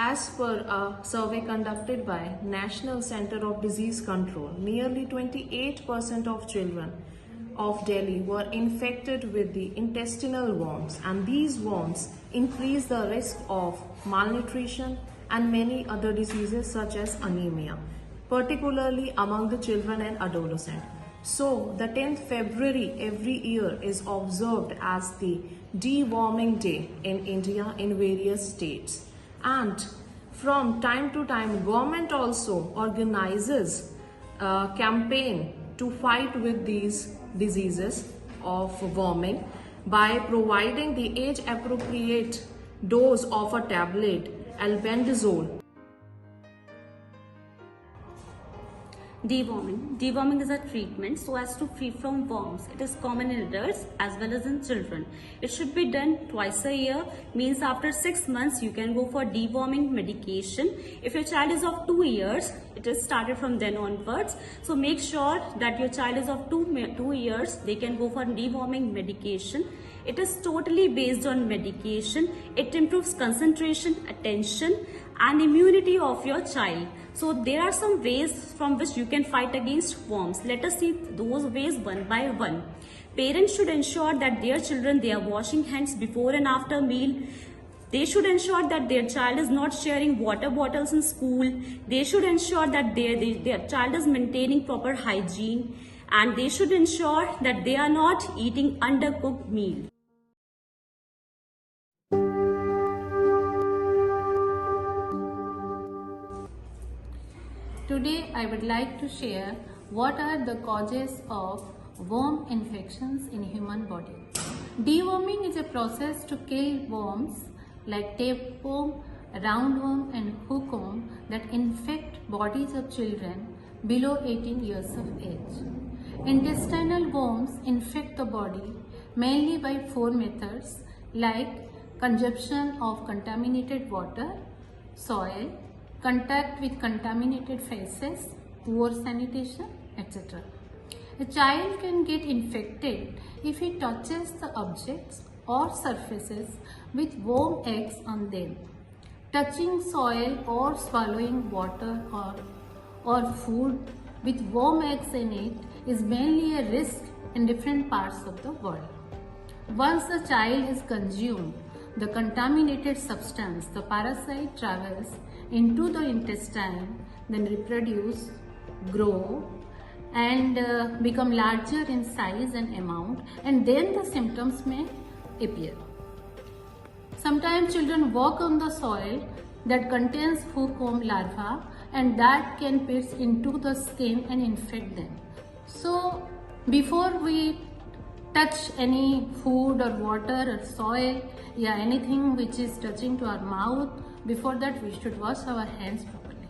As per a survey conducted by National Center of Disease Control, nearly 28% of children of Delhi were infected with the intestinal worms, and these worms increase the risk of malnutrition and many other diseases such as anemia, particularly among the children and adolescents. So, the 10th February every year is observed as the deworming day in India in various states. And from time to time, government also organizes a campaign to fight with these diseases of worming by providing the age appropriate dose of a tablet, albendazole. Deworming. Deworming is a treatment so as to free from worms. It is common in adults as well as in children. It should be done twice a year, means after 6 months you can go for deworming medication. If your child is of 2 years, it is started from then onwards. So make sure that your child is of 2 years, they can go for deworming medication. It is totally based on medication. It improves concentration, attention and immunity of your child. So there are some ways from which you can fight against worms. Let us see those ways one by one. Parents should ensure that their children, they are washing hands before and after meal. They should ensure that their child is not sharing water bottles in school. They should ensure that their child is maintaining proper hygiene. And they should ensure that they are not eating undercooked meal. Today I would like to share what are the causes of worm infections in human body. Deworming is a process to kill worms like tapeworm, roundworm and hookworm that infect bodies of children below 18 years of age. Intestinal worms infect the body mainly by 4 methods like consumption of contaminated water, soil, contact with contaminated faces, poor sanitation, etc. A child can get infected if he touches the objects or surfaces with worm eggs on them. Touching soil or swallowing water or food with worm eggs in it is mainly a risk in different parts of the world. Once the child is consumed, the contaminated substance, the parasite, travels into the intestine, then reproduce, grow and become larger in size and amount, and then the symptoms may appear. Sometimes children walk on the soil that contains hookworm larvae and that can pierce into the skin and infect them. So before we touch any food or water or soil, anything which is touching to our mouth, before that we should wash our hands properly.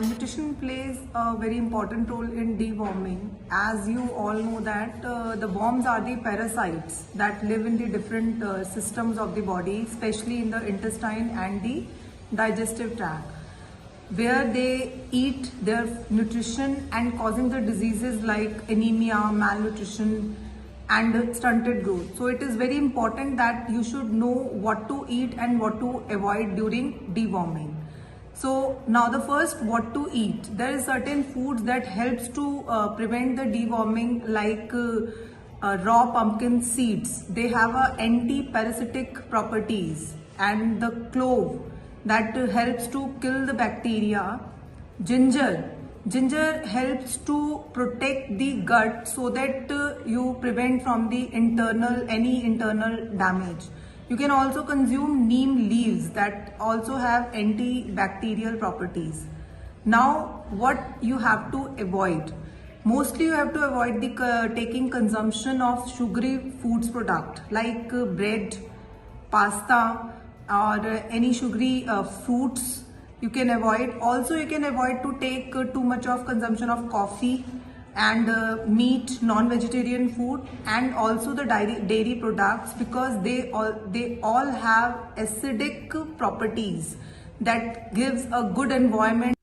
Nutrition plays a very important role in deworming. As you all know that the worms are the parasites that live in the different systems of the body, especially in the intestine and the digestive tract, where they eat their nutrition and causing the diseases like anemia, malnutrition and stunted growth. So it is very important that you should know what to eat and what to avoid during deworming. So now the first, what to eat. There is certain foods that helps to prevent the deworming, like raw pumpkin seeds. They have anti-parasitic properties, and the clove that helps to kill the bacteria. Ginger helps to protect the gut so that you prevent from the any internal damage. You can also consume neem leaves that also have antibacterial properties. Now, what you have to avoid? Mostly you have to avoid the taking consumption of sugary foods product like bread, pasta or any sugary fruits. You can avoid. Also, you can avoid to take too much of consumption of coffee and meat, non-vegetarian food, and also the dairy products, because they all have acidic properties that gives a good environment